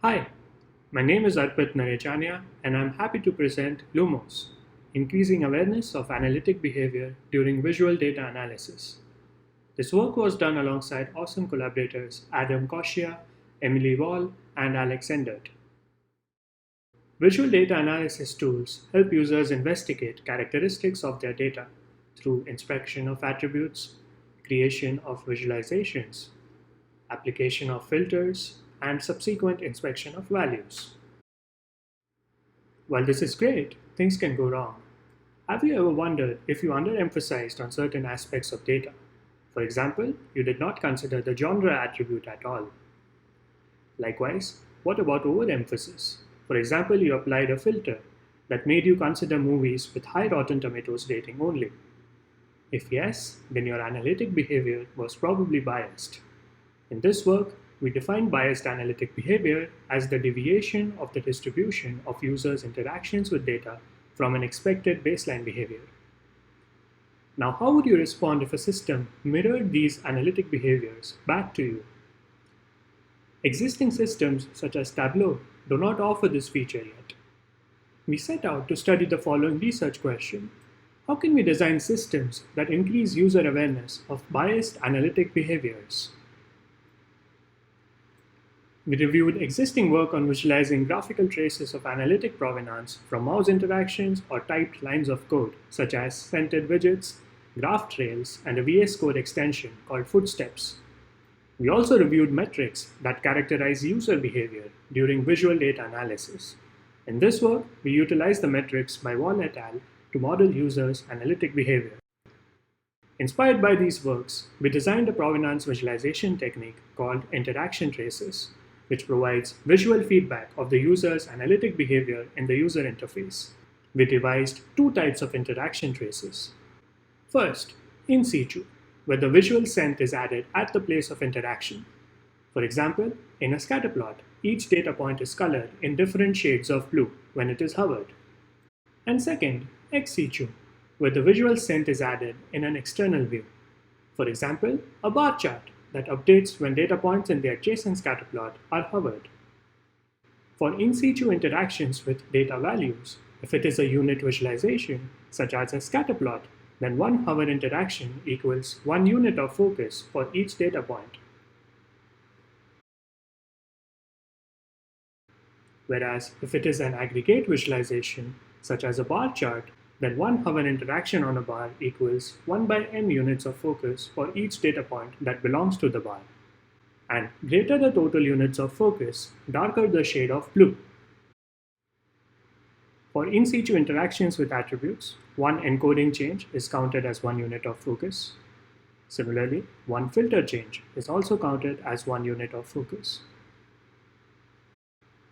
Hi, my name is Arpit Narechania and I'm happy to present Lumos, Increasing Awareness of Analytic Behavior During Visual Data Analysis. This work was done alongside awesome collaborators Adam Koshia, Emily Wall, and Alex Endert. Visual data analysis tools help users investigate characteristics of their data through inspection of attributes, creation of visualizations, application of filters, and subsequent inspection of values. While this is great, things can go wrong. Have you ever wondered if you underemphasized on certain aspects of data? For example, you did not consider the genre attribute at all. Likewise, what about overemphasis? For example, you applied a filter that made you consider movies with high Rotten Tomatoes rating only. If yes, then your analytic behavior was probably biased. In this work, we define biased analytic behavior as the deviation of the distribution of users' interactions with data from an expected baseline behavior. Now, how would you respond if a system mirrored these analytic behaviors back to you? Existing systems such as Tableau do not offer this feature yet. We set out to study the following research question: how can we design systems that increase user awareness of biased analytic behaviors? We reviewed existing work on visualizing graphical traces of analytic provenance from mouse interactions or typed lines of code, such as scented widgets, graph trails, and a VS Code extension called Footsteps. We also reviewed metrics that characterize user behavior during visual data analysis. In this work, we utilized the metrics by Wall et al. To model users' analytic behavior. Inspired by these works, we designed a provenance visualization technique called interaction traces, which provides visual feedback of the user's analytic behavior in the user interface. We devised two types of interaction traces. First, in situ, where the visual scent is added at the place of interaction. For example, in a scatter plot, each data point is colored in different shades of blue when it is hovered. And second, ex situ, where the visual scent is added in an external view. For example, a bar chart that updates when data points in the adjacent scatterplot are hovered. For in situ interactions with data values, if it is a unit visualization, such as a scatterplot, then one hover interaction equals 1 unit of focus for each data point. Whereas if it is an aggregate visualization, such as a bar chart, then one hover interaction on a bar equals 1 by n units of focus for each data point that belongs to the bar. And greater the total units of focus, darker the shade of blue. For in situ interactions with attributes, one encoding change is counted as 1 unit of focus. Similarly, one filter change is also counted as 1 unit of focus.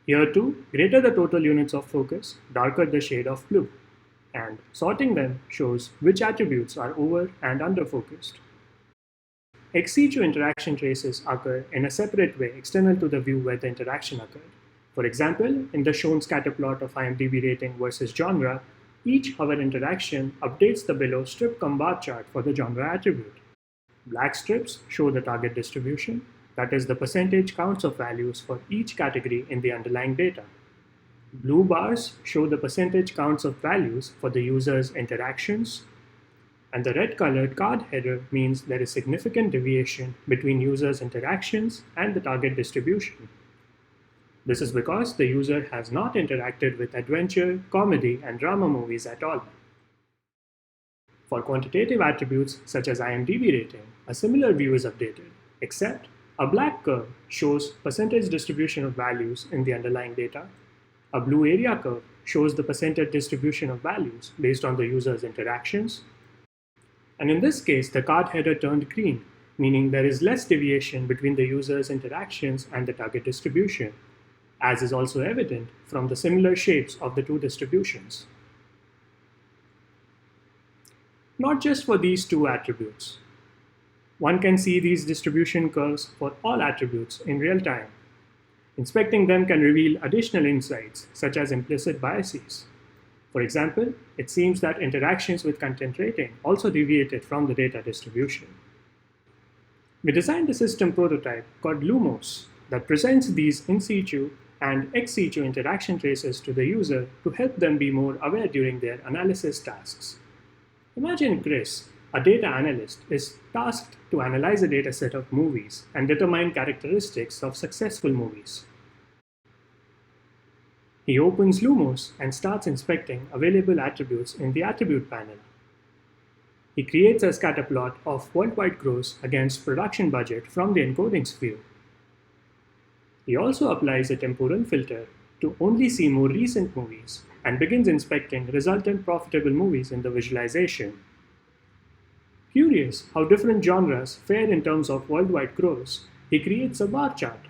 Here too, greater the total units of focus, darker the shade of blue. And sorting them shows which attributes are over and under focused. Ex situ interaction traces occur in a separate way external to the view where the interaction occurred. For example, in the shown scatter plot of IMDb rating versus genre, each hover interaction updates the below strip bar chart for the genre attribute. Black strips show the target distribution, that is the percentage counts of values for each category in the underlying data. Blue bars show the percentage counts of values for the user's interactions, and the red-colored card header means there is significant deviation between users' interactions and the target distribution. This is because the user has not interacted with adventure, comedy, and drama movies at all. For quantitative attributes such as IMDb rating, a similar view is updated, except a black curve shows percentage distribution of values in the underlying data. A blue area curve shows the percentage distribution of values based on the user's interactions. And in this case, the card header turned green, meaning there is less deviation between the user's interactions and the target distribution, as is also evident from the similar shapes of the two distributions. Not just for these two attributes. One can see these distribution curves for all attributes in real time. Inspecting them can reveal additional insights, such as implicit biases. For example, it seems that interactions with content rating also deviated from the data distribution. We designed a system prototype called Lumos that presents these in situ and ex situ interaction traces to the user to help them be more aware during their analysis tasks. Imagine Chris, a data analyst, is tasked to analyze a dataset of movies and determine characteristics of successful movies. He opens Lumos and starts inspecting available attributes in the attribute panel. He creates a scatterplot of worldwide gross against production budget from the encodings view. He also applies a temporal filter to only see more recent movies and begins inspecting resultant profitable movies in the visualization. Curious how different genres fare in terms of worldwide gross, he creates a bar chart.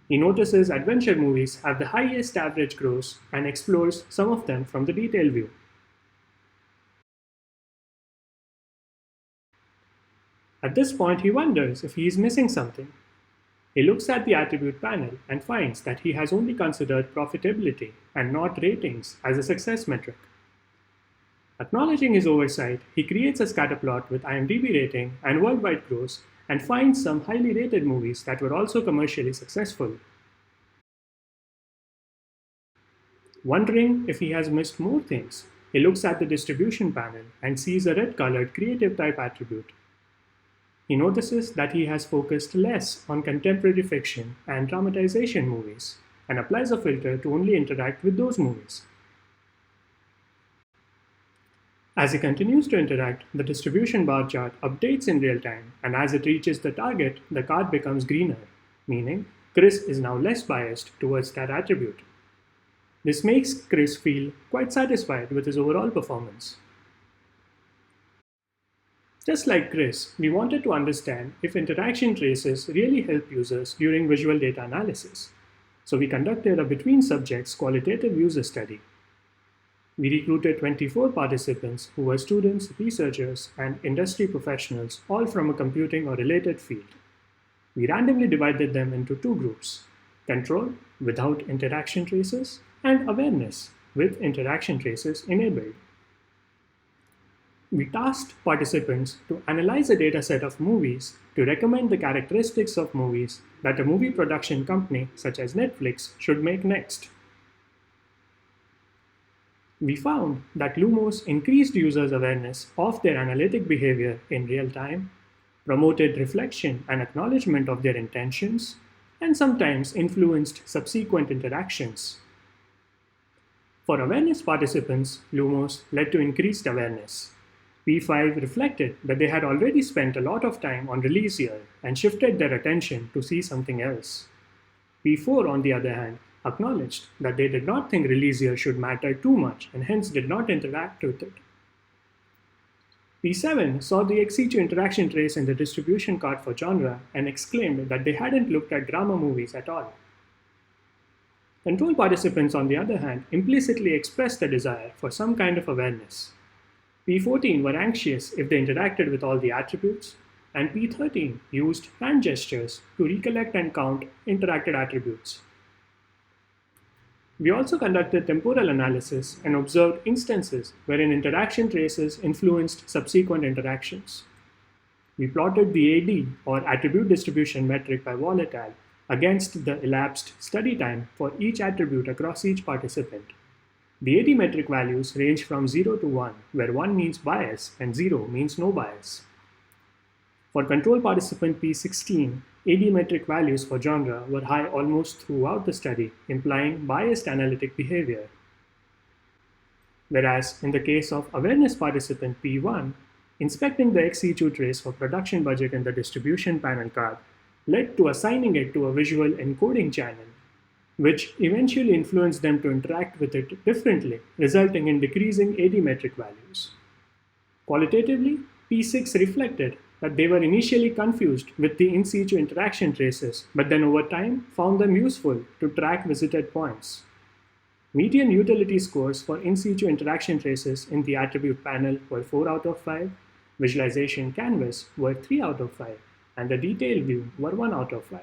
He notices adventure movies have the highest average gross and explores some of them from the detail view. At this point, he wonders if he is missing something. He looks at the attribute panel and finds that he has only considered profitability and not ratings as a success metric. Acknowledging his oversight, he creates a scatterplot with IMDb rating and worldwide gross and finds some highly rated movies that were also commercially successful. Wondering if he has missed more things, he looks at the distribution panel and sees a red-colored creative type attribute. He notices that he has focused less on contemporary fiction and dramatization movies and applies a filter to only interact with those movies. As he continues to interact, the distribution bar chart updates in real time, and as it reaches the target, the card becomes greener, meaning Chris is now less biased towards that attribute. This makes Chris feel quite satisfied with his overall performance. Just like Chris, we wanted to understand if interaction traces really help users during visual data analysis. So we conducted a between subjects qualitative user study. We recruited 24 participants who were students, researchers, and industry professionals, all from a computing or related field. We randomly divided them into two groups: control, without interaction traces, and awareness, with interaction traces enabled. We tasked participants to analyze a dataset of movies to recommend the characteristics of movies that a movie production company, such as Netflix, should make next. We found that Lumos increased users' awareness of their analytic behavior in real time, promoted reflection and acknowledgement of their intentions, and sometimes influenced subsequent interactions. For awareness participants, Lumos led to increased awareness. P5 reflected that they had already spent a lot of time on release year and shifted their attention to see something else. P4, on the other hand, acknowledged that they did not think release year should matter too much and hence did not interact with it. P7 saw the ex situ interaction trace in the distribution card for genre and exclaimed that they hadn't looked at drama movies at all. Control participants, on the other hand, implicitly expressed a desire for some kind of awareness. P14 were anxious if they interacted with all the attributes, and P13 used hand gestures to recollect and count interacted attributes. We also conducted temporal analysis and observed instances wherein interaction traces influenced subsequent interactions. We plotted the AD, or attribute distribution metric by volatile, against the elapsed study time for each attribute across each participant. The AD metric values range from 0 to 1, where 1 means bias and 0 means no bias. For control participant P16, AD metric values for genre were high almost throughout the study, implying biased analytic behavior. Whereas in the case of awareness participant P1, inspecting the ex situ trace for production budget in the distribution panel card led to assigning it to a visual encoding channel, which eventually influenced them to interact with it differently, resulting in decreasing AD metric values. Qualitatively, P6 reflected that they were initially confused with the in situ interaction traces, but then over time found them useful to track visited points. Median utility scores for in situ interaction traces in the attribute panel were 4 out of 5, visualization canvas were 3 out of 5, and the detail view were 1 out of 5.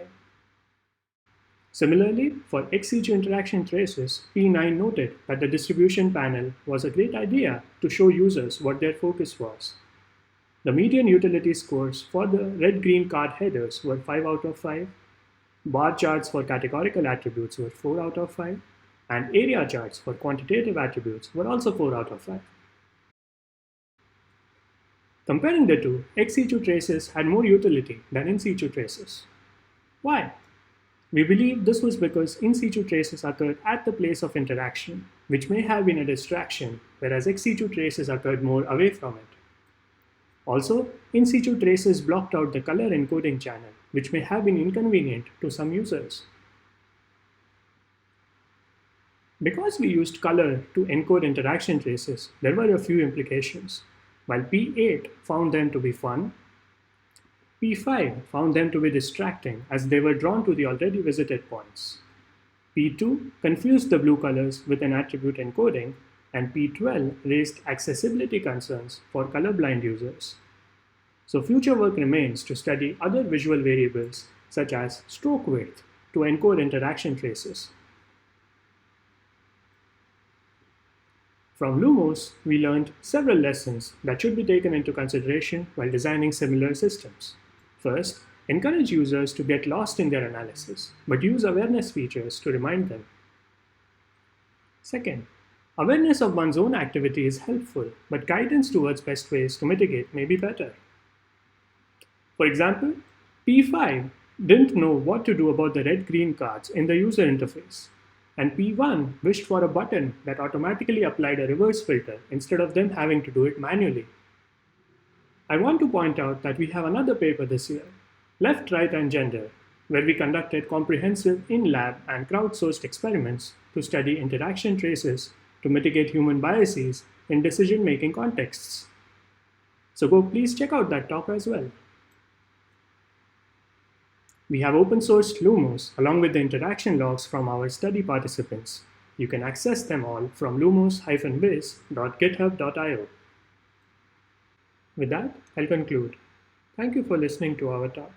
Similarly, for ex situ interaction traces, P9 noted that the distribution panel was a great idea to show users what their focus was. The median utility scores for the red-green card headers were 5 out of 5, bar charts for categorical attributes were 4 out of 5, and area charts for quantitative attributes were also 4 out of 5. Comparing the two, ex situ traces had more utility than in situ traces. Why? We believe this was because in situ traces occurred at the place of interaction, which may have been a distraction, whereas ex situ traces occurred more away from it. Also, in situ traces blocked out the color encoding channel, which may have been inconvenient to some users. Because we used color to encode interaction traces, there were a few implications. While P8 found them to be fun, P5 found them to be distracting as they were drawn to the already visited points. P2 confused the blue colors with an attribute encoding, and P12 raised accessibility concerns for colorblind users. So future work remains to study other visual variables such as stroke width to encode interaction traces. From Lumos, we learned several lessons that should be taken into consideration while designing similar systems. First, encourage users to get lost in their analysis, but use awareness features to remind them. Second, awareness of one's own activity is helpful, but guidance towards best ways to mitigate may be better. For example, P5 didn't know what to do about the red-green cards in the user interface, and P1 wished for a button that automatically applied a reverse filter instead of them having to do it manually. I want to point out that we have another paper this year, Left, Right, and Gender, where we conducted comprehensive in-lab and crowdsourced experiments to study interaction traces to mitigate human biases in decision-making contexts. So go please check out that talk as well. We have open-sourced Lumos along with the interaction logs from our study participants. You can access them all from lumos-vis.github.io. With that, I'll conclude. Thank you for listening to our talk.